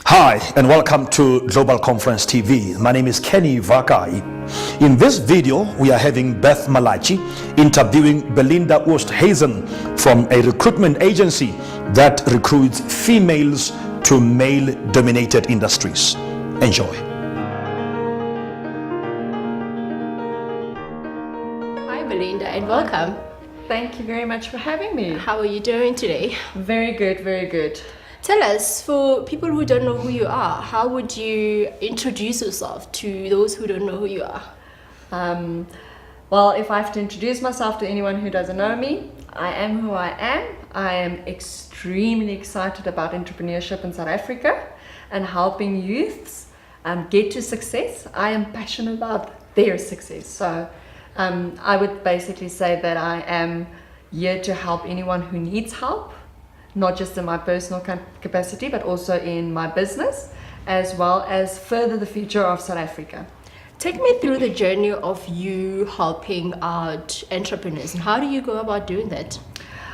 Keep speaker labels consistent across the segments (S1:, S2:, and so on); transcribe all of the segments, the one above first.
S1: Hi, and welcome to Global Conference TV. My name is Kenny Vakai. In this video, we are having Beth Malachi interviewing Belinda Oosthuizen from a recruitment agency that recruits females to male-dominated industries. Enjoy.
S2: Hi Belinda, and welcome.
S3: Thank you very much for having me.
S2: How are you doing today?
S3: Very good, very good.
S2: Tell us, for people who don't know who you are, how would you introduce yourself to those who don't know who you are?
S3: Well, if I have to introduce myself to anyone who doesn't know me, I am who I am. I am extremely excited about entrepreneurship in South Africa and helping youths get to success. I am passionate about their success. So I would basically say that I am here to help anyone who needs help, not just in my personal capacity, but also in my business, as well as further the future of South Africa.
S2: Take me through the journey of you helping out entrepreneurs, and how do you go about doing that?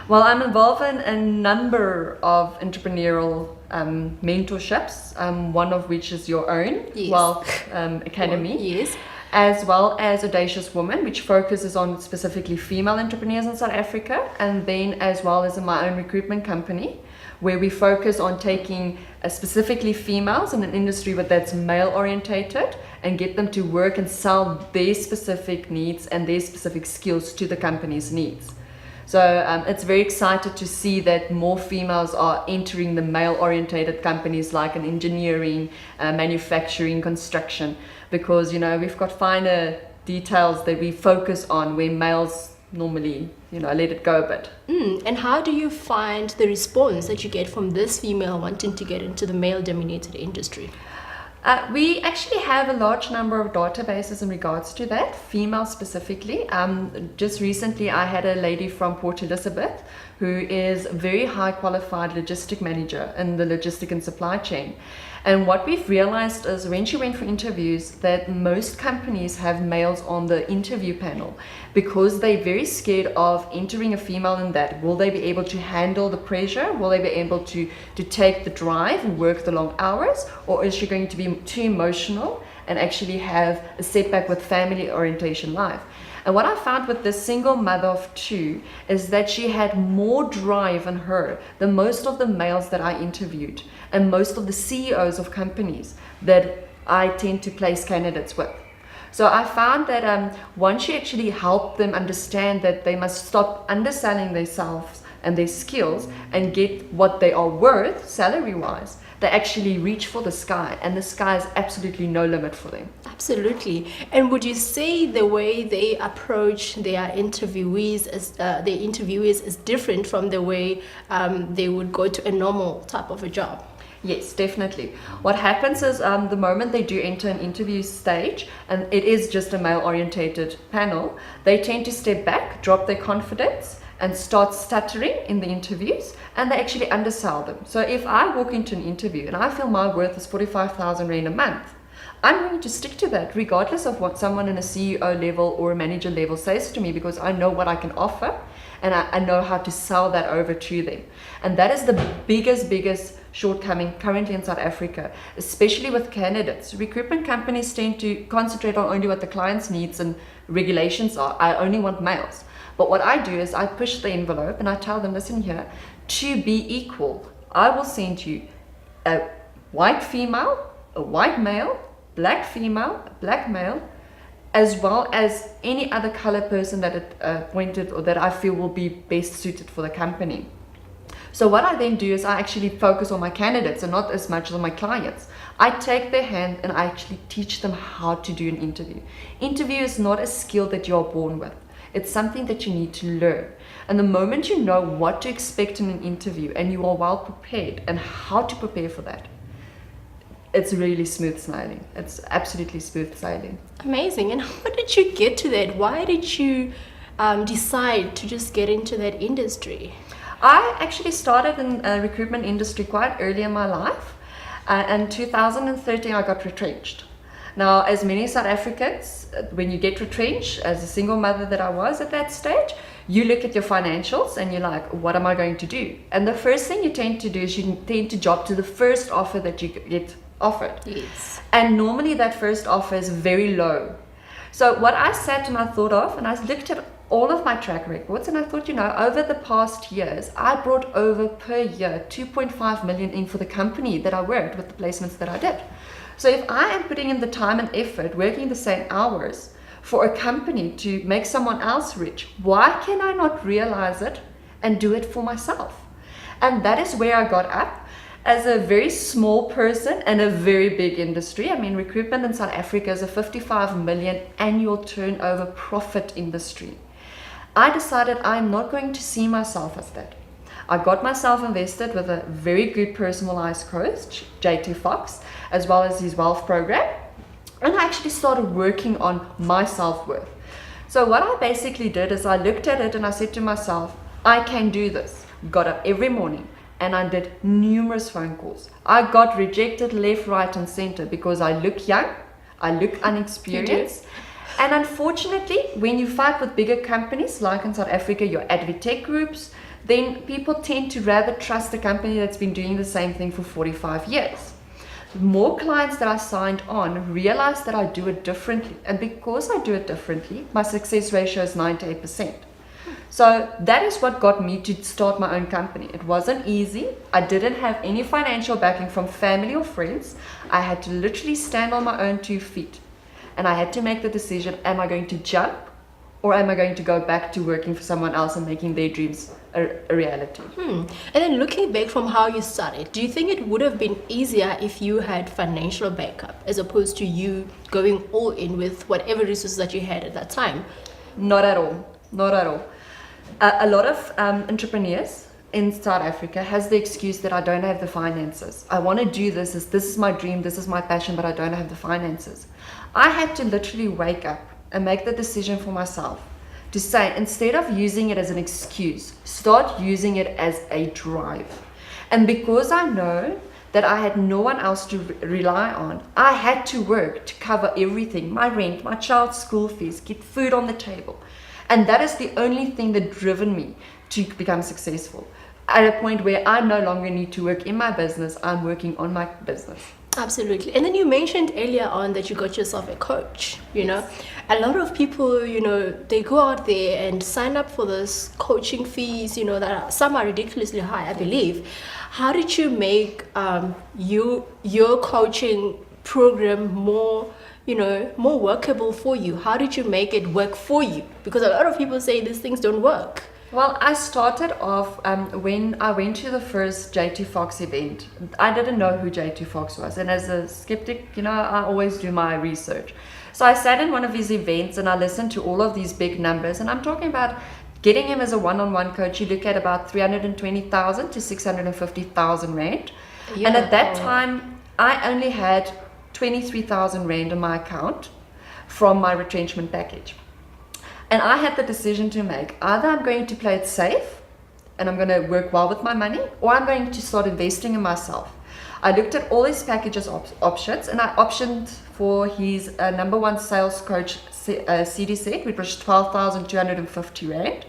S3: Well, I'm involved in a number of entrepreneurial mentorships, one of which is your own,
S2: Yes.
S3: Wealth Academy.
S2: Yes.
S3: As well as Audacious Woman, which focuses on specifically female entrepreneurs in South Africa, and then as well as in my own recruitment company, where we focus on taking specifically females in an industry that's male orientated and get them to work and sell their specific needs and their specific skills to the company's needs. So it's very excited to see that more females are entering the male-orientated companies like in engineering, manufacturing, construction, because we've got finer details that we focus on where males normally let it go a bit.
S2: And how do you find the response that you get from this female wanting to get into the male-dominated industry?
S3: We actually have a large number of databases in regards to that, female specifically. Just recently I had a lady from Port Elizabeth who is a very high qualified logistic manager in the logistic and supply chain. And what we've realized is when she went for interviews that most companies have males on the interview panel because they're very scared of entering a female in that. Will they be able to handle the pressure? Will they be able to take the drive and work the long hours? Or is she going to be too emotional and actually have a setback with family orientation life? And what I found with this single mother of two is that she had more drive in her than most of the males that I interviewed and most of the CEOs of companies that I tend to place candidates with. So I found that once she actually helped them understand that they must stop underselling themselves and their skills and get what they are worth salary-wise, they actually reach for the sky, and the sky is absolutely no limit for them.
S2: Absolutely. And would you say the way they approach their interviewees is different from the way they would go to a normal type of a job?
S3: Yes, definitely. What happens is the moment they do enter an interview stage, and it is just a male-orientated panel, they tend to step back, drop their confidence, and start stuttering in the interviews, and they actually undersell them. So if I walk into an interview and I feel my worth is 45,000 Rand a month, I'm going to stick to that regardless of what someone in a CEO level or a manager level says to me, because I know what I can offer and I know how to sell that over to them. And that is the biggest shortcoming currently in South Africa, especially with candidates. Recruitment companies tend to concentrate on only what the client's needs and regulations are. I only want males. But what I do is I push the envelope and I tell them, listen here, to be equal, I will send you a white female, a white male, black female, a black male, as well as any other color person that it appointed or that I feel will be best suited for the company. So what I then do is I actually focus on my candidates and not as much on my clients. I take their hand and I actually teach them how to do an interview. Interview is not a skill that you're born with. It's something that you need to learn. And the moment you know what to expect in an interview and you are well prepared and how to prepare for that, it's really smooth sailing. It's absolutely smooth sailing.
S2: Amazing. And how did you get to that? Why did you decide to just get into that industry?
S3: I actually started in the recruitment industry quite early in my life. In 2013, I got retrenched. Now, as many South Africans, when you get retrenched, as a single mother that I was at that stage, you look at your financials and you're like, what am I going to do? And the first thing you tend to do is you tend to jump to the first offer that you get offered.
S2: Yes.
S3: And normally that first offer is very low. So what I sat and I thought of, and I looked at all of my track records, and I thought, over the past years, I brought over per year 2.5 million in for the company that I worked with, the placements that I did. So if I am putting in the time and effort, working the same hours for a company to make someone else rich, why can I not realize it and do it for myself? And that is where I got up as a very small person in a very big industry. I mean, recruitment in South Africa is a 55 million annual turnover profit industry. I decided I'm not going to see myself as that. I got myself invested with a very good personalized coach, JT Fox, as well as his wealth program. And I actually started working on my self-worth. So what I basically did is I looked at it and I said to myself, I can do this. Got up every morning and I did numerous phone calls. I got rejected left, right and center because I look young, I look unexperienced. And unfortunately, when you fight with bigger companies, like in South Africa, your advtech groups, then people tend to rather trust a company that's been doing the same thing for 45 years. More clients that I signed on realized that I do it differently. And because I do it differently, my success ratio is 98%. So that is what got me to start my own company. It wasn't easy. I didn't have any financial backing from family or friends. I had to literally stand on my own 2 feet. And I had to make the decision, am I going to jump or am I going to go back to working for someone else and making their dreams a reality?
S2: And then looking back from how you started, do you think it would have been easier if you had financial backup as opposed to you going all in with whatever resources that you had at that time?
S3: Not at all. Not at all. A lot of entrepreneurs in South Africa has the excuse that I don't have the finances. I want to do this is my dream, this is my passion, but I don't have the finances. I had to literally wake up and make the decision for myself to say, instead of using it as an excuse, start using it as a drive. And because I know that I had no one else to rely on, I had to work to cover everything, my rent, my child's school fees, get food on the table. And that is the only thing that driven me to become successful. At a point where I no longer need to work in my business, I'm working on my business.
S2: Absolutely. And then you mentioned earlier on that you got yourself a coach. A lot of people, they go out there and sign up for this coaching fees, some are ridiculously high, I believe. How did you make your coaching program more workable for you? How did you make it work for you? Because a lot of people say these things don't work.
S3: Well, I started off when I went to the first JT Fox event. I didn't know who JT Fox was, and as a skeptic, I always do my research. So I sat in one of his events and I listened to all of these big numbers, and I'm talking about getting him as a one-on-one coach. You look at about 320,000 to 650,000 rand. Yeah. And at that time, I only had 23,000 rand in my account from my retrenchment package. And I had the decision to make. Either I'm going to play it safe and I'm going to work well with my money, or I'm going to start investing in myself. I looked at all his packages options, and I optioned for his number one sales coach CD set, which was 12,250 rand.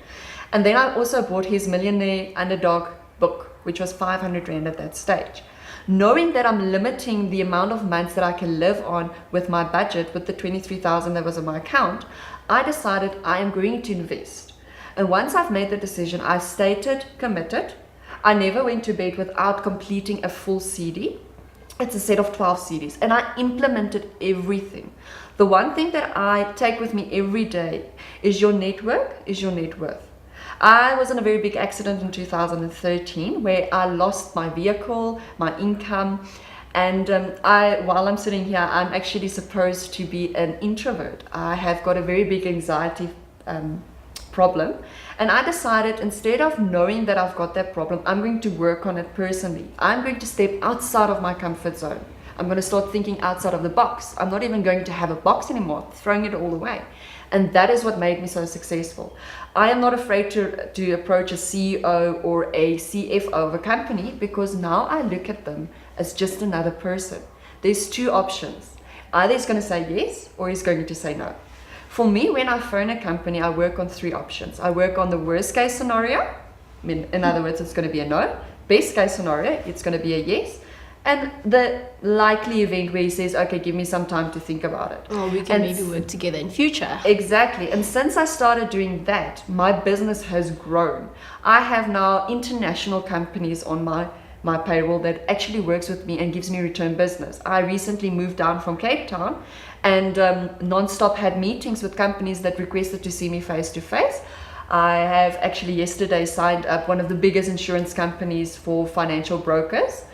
S3: And then I also bought his Millionaire Underdog book, which was 500 rand at that stage. Knowing that I'm limiting the amount of months that I can live on with my budget, with the 23,000 that was in my account, I decided I am going to invest. And once I've made the decision, I stated, committed. I never went to bed without completing a full CD. It's a set of 12 CDs, and I implemented everything. The one thing that I take with me every day is your network is your net worth. I was in a very big accident in 2013 where I lost my vehicle, my income, and while I'm sitting here, I'm actually supposed to be an introvert. I have got a very big anxiety problem, and I decided, instead of knowing that I've got that problem, I'm going to work on it personally. I'm going to step outside of my comfort zone. I'm going to start thinking outside of the box. I'm not even going to have a box anymore, throwing it all away. And that is what made me so successful. I am not afraid to approach a CEO or a CFO of a company, because now I look at them as just another person. There's two options. Either he's going to say yes or he's going to say no. For me, when I phone a company, I work on 3 options. I work on the worst case scenario. I mean, in other words, it's going to be a no. Best case scenario, it's going to be a yes. And the likely event where he says, okay, give me some time to think about it.
S2: Oh, we can maybe work together in future.
S3: Exactly. And since I started doing that, my business has grown. I have now international companies on my payroll that actually works with me and gives me return business. I recently moved down from Cape Town and non-stop had meetings with companies that requested to see me face to face. I have actually yesterday signed up one of the biggest insurance companies for financial brokers,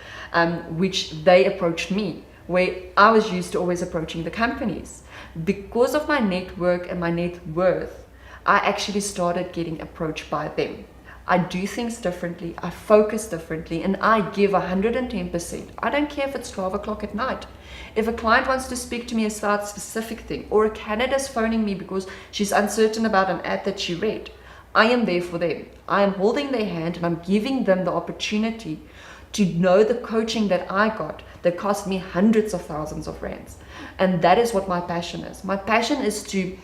S3: which they approached me, where I was used to always approaching the companies. Because of my network and my net worth, I actually started getting approached by them. I do things differently, I focus differently, and I give 110%. I don't care if it's 12 o'clock at night. If a client wants to speak to me about a specific thing, or a candidate's phoning me because she's uncertain about an ad that she read, I am there for them. I am holding their hand and I'm giving them the opportunity to know the coaching that I got that cost me hundreds of thousands of rands. And that is what my passion is. My passion is to,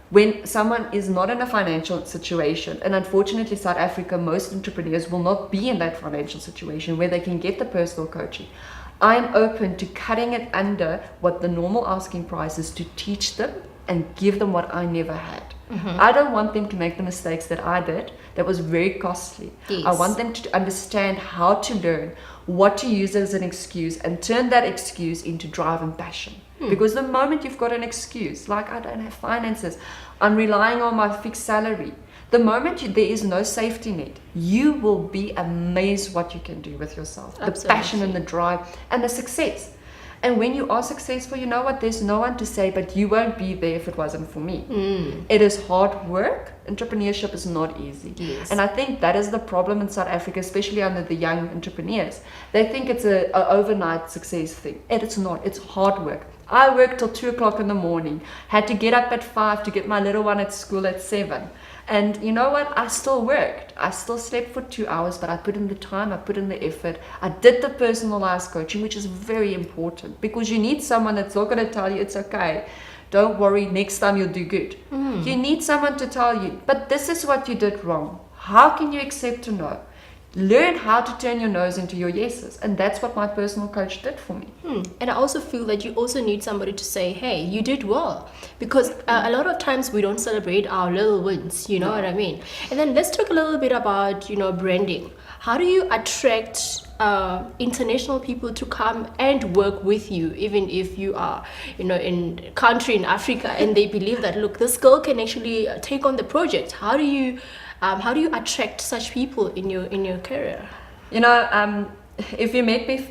S3: when someone is not in a financial situation, and unfortunately South Africa, most entrepreneurs will not be in that financial situation where they can get the personal coaching. I'm open to cutting it under what the normal asking price is to teach them and give them what I never had. I don't want them to make the mistakes that I did. That was very costly.
S2: Yes.
S3: I want them to understand how to learn, what to use as an excuse, and turn that excuse into drive and passion. Because the moment you've got an excuse, like I don't have finances, I'm relying on my fixed salary, the moment there is no safety net, you will be amazed what you can do with yourself.
S2: Absolutely.
S3: The passion and the drive and the success. And when you are successful, you know what? There's no one to say, but you won't be there if it wasn't for me. It is hard work. Entrepreneurship is not easy.
S2: Yes.
S3: And I think that is the problem in South Africa, especially under the young entrepreneurs. They think it's a overnight success thing. It's not. It's hard work. I worked till 2 o'clock in the morning, had to get up at 5 to get my little one at school at 7. And you know what? I still worked. I still slept for 2 hours, but I put in the time, I put in the effort. I did the personalized coaching, which is very important because you need someone that's not going to tell you it's okay. Don't worry, next time you'll do good. You need someone to tell you, but this is what you did wrong. How can you accept a no? Learn how to turn your no's into your yeses. And that's what my personal coach did for me.
S2: And I also feel that you also need somebody to say, hey, you did well. Because a lot of times we don't celebrate our little wins, you know what I mean? And then let's talk a little bit about, branding. How do you attract international people to come and work with you, even if you are, in a country in Africa and they believe that, look, this girl can actually take on the project? How do you attract such people in your career?
S3: If you met me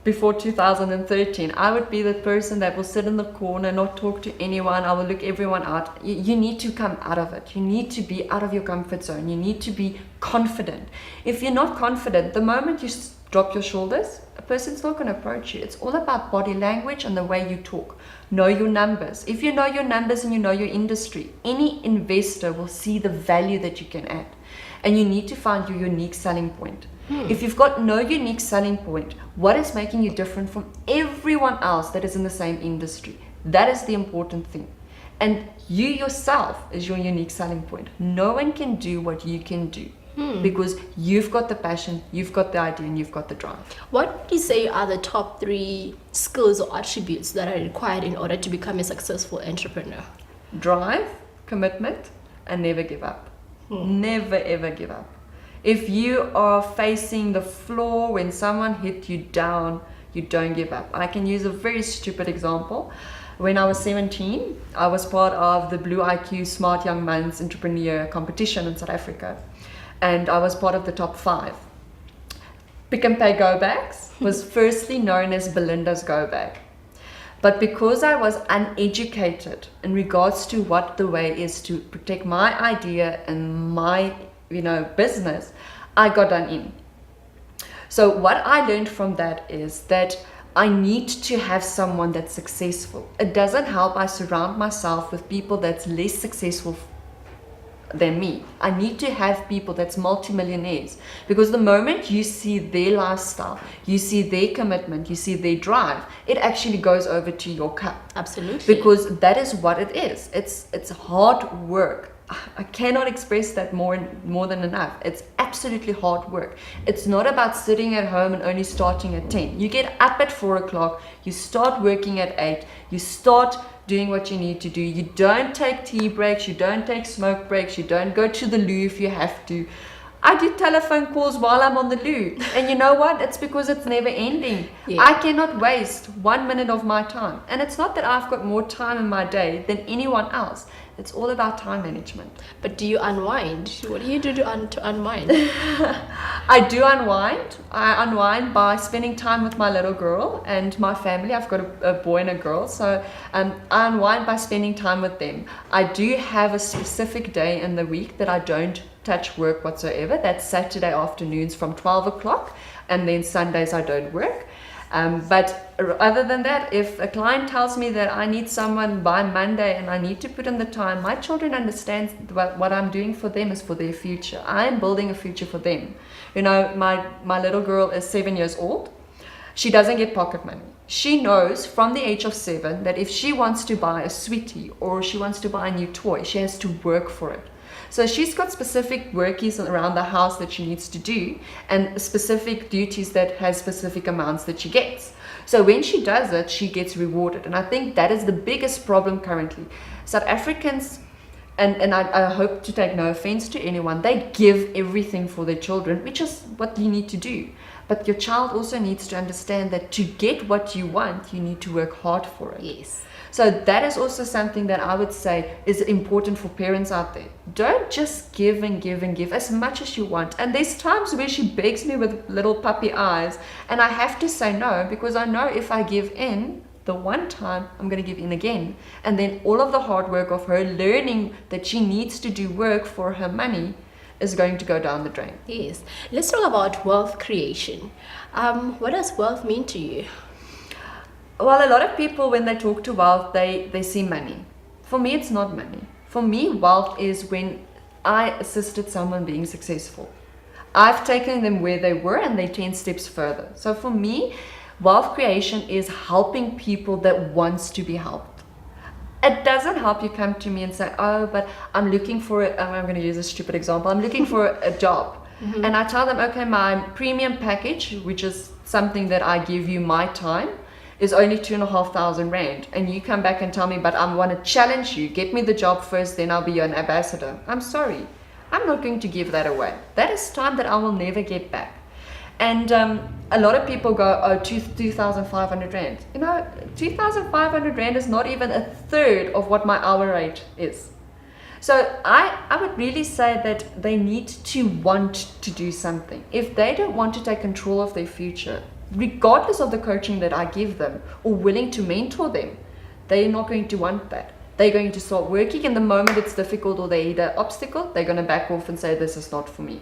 S3: before 2013, I would be the person that will sit in the corner, not talk to anyone. I will look everyone out. You need to come out of it. You need to be out of your comfort zone. You need to be confident. If you're not confident, the moment you drop your shoulders, a person's not going to approach you. It's all about body language and the way you talk. Know your numbers. If you know your numbers and you know your industry, any investor will see the value that you can add. And you need to find your unique selling point. If you've got no unique selling point, what is making you different from everyone else that is in the same industry? That is the important thing. And you yourself is your unique selling point. No one can do what you can do because you've got the passion, you've got the idea, and you've got the drive.
S2: What would you say are the top 3 skills or attributes that are required in order to become a successful entrepreneur?
S3: Drive, commitment, and never give up. Never ever give up. If you are facing the floor when someone hit you down, you don't give up. I can use a very stupid example. When I was 17, I was part of the Blue IQ Smart Young Man's Entrepreneur competition in South Africa. And I was part of the top 5. Pick and Pay Go Bags was firstly known as Belinda's Go Bag. But because I was uneducated in regards to what the way is to protect my idea and my business, I got done in. So what I learned from that is that I need to have someone that's successful. It doesn't help I surround myself with people that's less successful than me. I need to have people that's multimillionaires, because the moment you see their lifestyle, you see their commitment, you see their drive, it actually goes over to your cup.
S2: Absolutely.
S3: Because that is what it is. It's hard work. I cannot express that more than enough. It's absolutely hard work. It's not about sitting at home and only starting at 10. You get up at 4 o'clock, you start working at 8, you start doing what you need to do. You don't take tea breaks, you don't take smoke breaks, you don't go to the loo if you have to. I do telephone calls while I'm on the loo. And you know what? It's because it's never ending.
S2: Yeah.
S3: I cannot waste 1 minute of my time. And it's not that I've got more time in my day than anyone else. It's all about time management.
S2: But do you unwind? What do you do to unwind?
S3: I do unwind. I unwind by spending time with my little girl and my family. I've got a boy and a girl, so I unwind by spending time with them. I do have a specific day in the week that I don't touch work whatsoever. That's Saturday afternoons from 12 o'clock, and then Sundays I don't work. But other than that, if a client tells me that I need someone by Monday and I need to put in the time, my children understand what I'm doing for them is for their future. I'm building a future for them. You know, my little girl is 7 years old. She doesn't get pocket money. She knows from the age of 7 that if she wants to buy a sweetie or she wants to buy a new toy, she has to work for it. So she's got specific workies around the house that she needs to do, and specific duties that has specific amounts that she gets. So when she does it, she gets rewarded. And I think that is the biggest problem currently. South Africans, and I hope to take no offense to anyone, they give everything for their children, which is what you need to do. But your child also needs to understand that to get what you want, you need to work hard for it.
S2: Yes.
S3: So that is also something that I would say is important for parents out there. Don't just give and give and give as much as you want. And there's times where she begs me with little puppy eyes, and I have to say no, because I know if I give in the one time, I'm going to give in again. And then all of the hard work of her learning that she needs to do work for her money is going to go down the drain.
S2: Yes. Let's talk about wealth creation. What does wealth mean to you?
S3: Well, a lot of people, when they talk to wealth, they see money. For me, it's not money. For me, wealth is when I assisted someone being successful. I've taken them where they were and they're 10 steps further. So for me, wealth creation is helping people that wants to be helped. It doesn't help you come to me and say, oh, but I'm looking for it. I'm going to use a stupid example. I'm looking for a job. Mm-hmm. And I tell them, okay, my premium package, which is something that I give you my time, is only 2,500 rand, and you come back and tell me, but I want to challenge you, get me the job first, then I'll be your ambassador. I'm sorry, I'm not going to give that away. That is time that I will never get back. And a lot of people go, oh, 2,500 rand. You know, 2,500 rand is not even a third of what my hour rate is. So I would really say that they need to want to do something. If they don't want to take control of their future, regardless of the coaching that I give them or willing to mentor them, they're not going to want that. They're going to start working, and the moment it's difficult or they hit an obstacle, they're going to back off and say, this is not for me.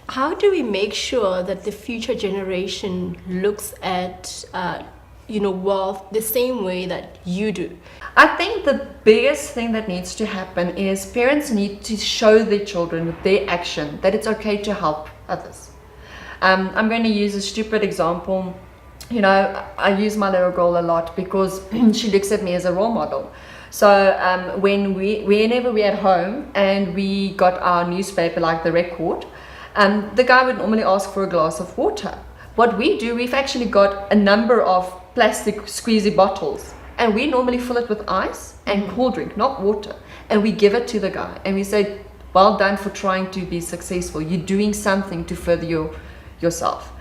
S2: How do we make sure that the future generation looks at wealth the same way that you do?
S3: I think the biggest thing that needs to happen is parents need to show their children with their action that it's okay to help others. I'm going to use a stupid example. You know, I use my little girl a lot because she looks at me as a role model. So whenever we're at home and we got our newspaper, like the Record, the guy would normally ask for a glass of water. What we do, we've actually got a number of plastic squeezy bottles, and we normally fill it with ice and cool drink, not water. And we give it to the guy and we say, well done for trying to be successful. You're doing something to further yourself.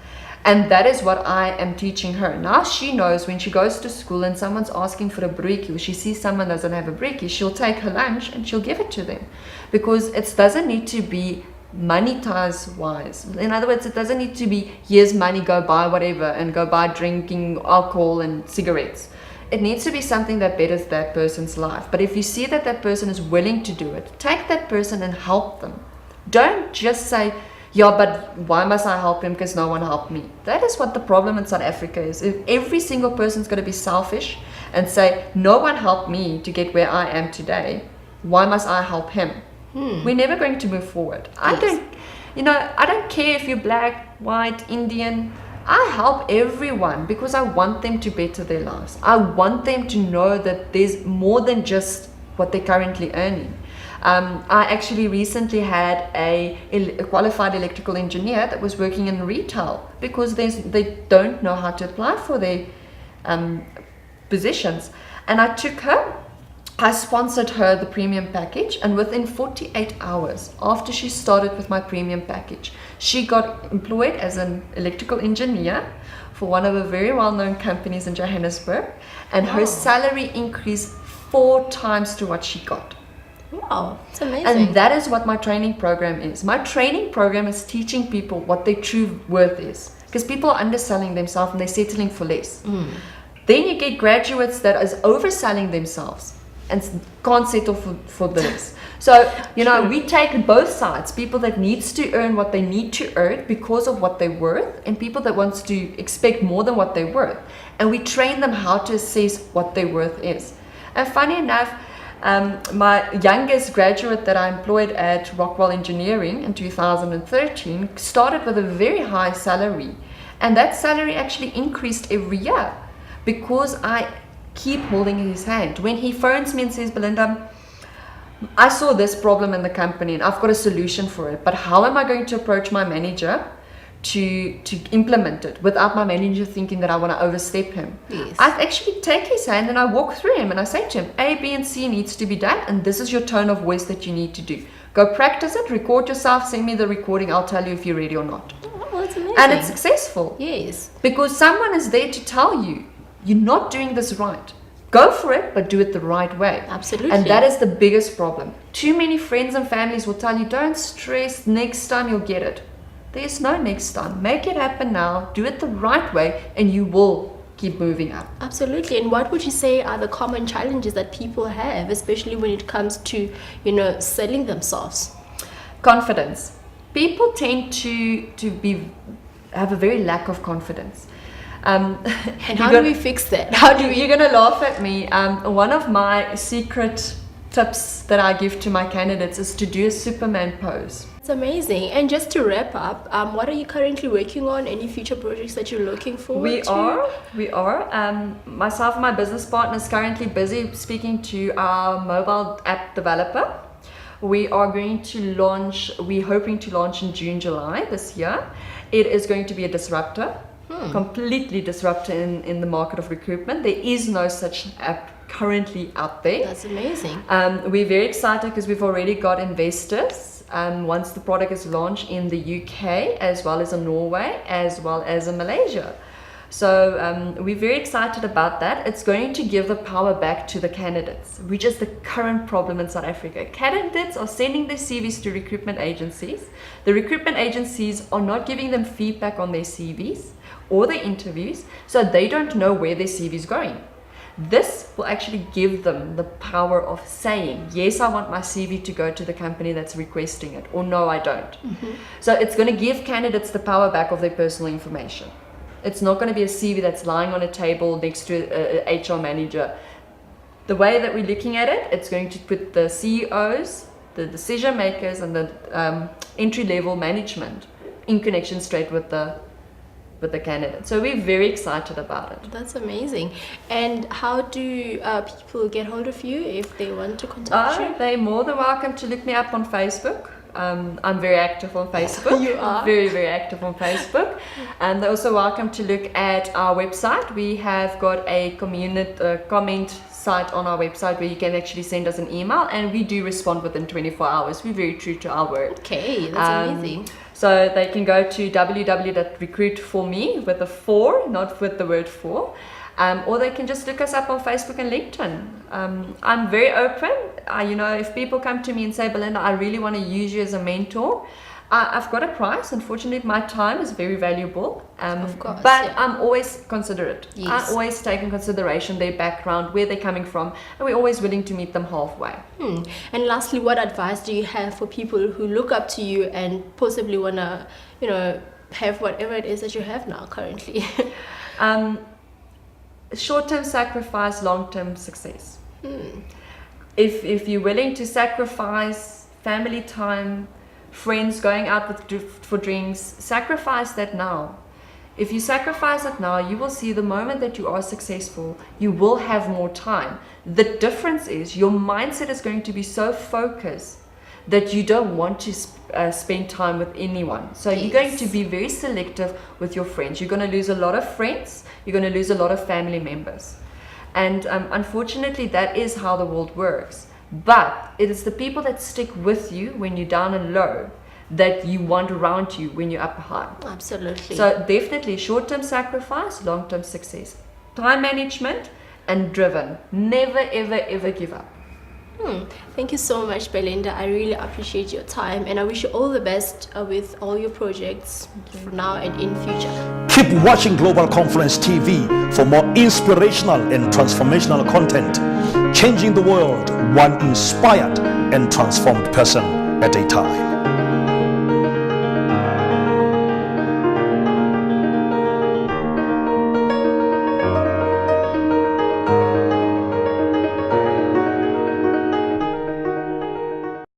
S3: And that is what I am teaching her. Now she knows when she goes to school and someone's asking for a breakie, or she sees someone doesn't have a breakie, she'll take her lunch and she'll give it to them, because it doesn't need to be monetize wise. In other words, it doesn't need to be, here's money, go buy whatever and go buy drinking alcohol and cigarettes. It needs to be something that betters that person's life. But if you see that that person is willing to do it, take that person and help them. Don't just say, yeah, but why must I help him because no one helped me? That is what the problem in South Africa is. If every single person's going to be selfish and say, no one helped me to get where I am today, why must I help him? We're never going to move forward. I don't care if you're black, white, Indian. I help everyone because I want them to better their lives. I want them to know that there's more than just what they're currently earning. I actually recently had a qualified electrical engineer that was working in retail because they don't know how to apply for their positions. And I took her, I sponsored her the premium package, and within 48 hours after she started with my premium package, she got employed as an electrical engineer for one of the very well-known companies in Johannesburg, and her salary increased 4 times to what she got.
S2: Wow, it's amazing.
S3: And that is what my training program is. My training program is teaching people what their true worth is, because people are underselling themselves and they're settling for less. Then you get graduates that is overselling themselves and can't settle for this. So, we take both sides, people that needs to earn what they need to earn because of what they're worth, and people that wants to expect more than what they're worth. And we train them how to assess what their worth is. And funny enough, my youngest graduate that I employed at Rockwell Engineering in 2013 started with a very high salary. And that salary actually increased every year because I keep holding his hand. When he phones me and says, Belinda, I saw this problem in the company and I've got a solution for it, but how am I going to approach my manager to implement it without my manager thinking that I want to overstep him?
S2: Yes.
S3: I actually take his hand and I walk through him and I say to him, A, B, and C needs to be done, and this is your tone of voice that you need to do. Go practice it, record yourself, send me the recording, I'll tell you if you're ready or not.
S2: Oh, that's amazing.
S3: And it's successful.
S2: Yes.
S3: Because someone is there to tell you, you're not doing this right. Go for it, but do it the right way.
S2: Absolutely.
S3: And that is the biggest problem. Too many friends and families will tell you, don't stress, next time you'll get it. There's no next time. Make it happen now, do it the right way, and you will keep moving up.
S2: Absolutely. And what would you say are the common challenges that people have, especially when it comes to, selling themselves?
S3: Confidence. People tend to have a very lack of confidence.
S2: And how do we fix that?
S3: You're going to laugh at me. One of my secret tips that I give to my candidates is to do a Superman pose.
S2: It's amazing. And just to wrap up, what are you currently working on? Any future projects that you're looking forward to?
S3: We are. Myself and my business partner is currently busy speaking to our mobile app developer. We're hoping to launch in June, July this year. It is going to be a disruptor. Completely disruptor in the market of recruitment. There is no such app currently out there.
S2: That's amazing.
S3: We're very excited because we've already got investors once the product is launched in the UK, as well as in Norway, as well as in Malaysia. So we're very excited about that. It's going to give the power back to the candidates, which is the current problem in South Africa. Candidates are sending their CVs to recruitment agencies. The recruitment agencies are not giving them feedback on their CVs or their interviews, so they don't know where their CV is going. This will actually give them the power of saying, yes, I want my CV to go to the company that's requesting it, or no, I don't. So it's going to give candidates the power back of their personal information. It's not going to be a CV that's lying on a table next to an HR manager. The way that we're looking at it, it's going to put the CEOs, the decision makers, and the entry-level management in connection straight with the candidate. So we're very excited about it.
S2: That's amazing. And how do people get hold of you if they want to contact you?
S3: They're more than welcome to look me up on Facebook. I'm very active on Facebook.
S2: You are?
S3: Very, very active on Facebook. And they're also welcome to look at our website. We have got a comment site on our website where you can actually send us an email, and we do respond within 24 hours. We're very true to our word.
S2: Okay, that's amazing.
S3: So they can go to www.recruitforme with a 4, not with the word for. Or they can just look us up on Facebook and LinkedIn. I'm very open. If people come to me and say, Belinda, I really want to use you as a mentor, I've got a price. Unfortunately, my time is very valuable.
S2: Of course,
S3: but
S2: yeah.
S3: I'm always considerate.
S2: Yes.
S3: I always take in consideration their background, where they're coming from, and we're always willing to meet them halfway.
S2: And lastly, what advice do you have for people who look up to you and possibly want to, have whatever it is that you have now currently?
S3: Short-term sacrifice, long-term success. If you're willing to sacrifice family time, friends going out for drinks. Sacrifice that now. If you sacrifice it now, you will see the moment that you are successful, you will have more time. The difference is your mindset is going to be so focused that you don't want to spend time with anyone. So you're going to be very selective with your friends. You're going to lose a lot of friends. You're going to lose a lot of family members. And unfortunately, that is how the world works. But it is the people that stick with you when you're down and low that you want around you when you're up high.
S2: Absolutely.
S3: So definitely short-term sacrifice, long-term success. Time management and driven. Never, ever, ever give up.
S2: Thank you so much, Belinda. I really appreciate your time, and I wish you all the best with all your projects for now and in future.
S1: Keep watching Global Conference TV for more inspirational and transformational content, changing the world one inspired and transformed person at a time.